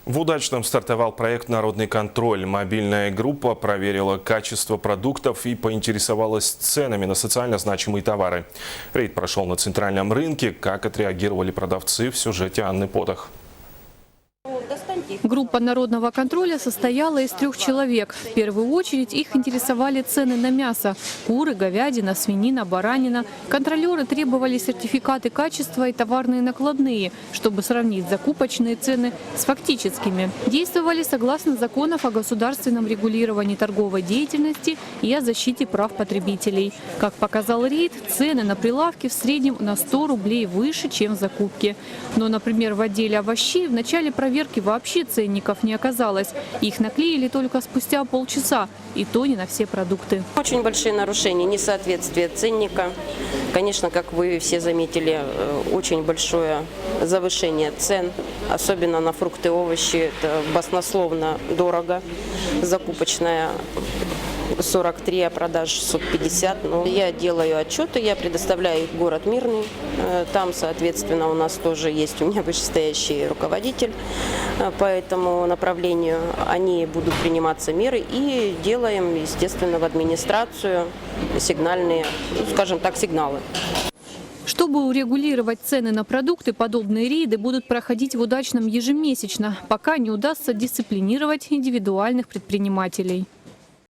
В Удачном стартовал проект «Народный контроль». Мобильная группа проверила качество продуктов и поинтересовалась ценами на социально значимые товары. Рейд прошел на центральном рынке. Как отреагировали продавцы, в сюжете Анны Подах. Группа народного контроля состояла из 3 человек. В первую очередь их интересовали цены на мясо – куры, говядина, свинина, баранина. Контролеры требовали сертификаты качества и товарные накладные, чтобы сравнить закупочные цены с фактическими. Действовали согласно законов о государственном регулировании торговой деятельности и о защите прав потребителей. Как показал рейд, цены на прилавке в среднем на 100 рублей выше, чем в закупке. Но, например, в отделе овощей в начале проверки вообще ценников не оказалось. Их наклеили только спустя полчаса, и то не на все продукты. Очень большие нарушения, несоответствие ценника. Конечно, как вы все заметили, очень большое завышение цен, особенно на фрукты и овощи. Это баснословно дорого. Закупочная 43, а продаж 650. Но я делаю отчеты, я предоставляю их в город Мирный. Там, соответственно, у нас тоже есть у меня вышестоящий руководитель по этому направлению. Они будут приниматься меры и делаем, естественно, в администрацию сигнальные, скажем так, сигналы. Чтобы урегулировать цены на продукты, подобные рейды будут проходить в Удачном ежемесячно, пока не удастся дисциплинировать индивидуальных предпринимателей.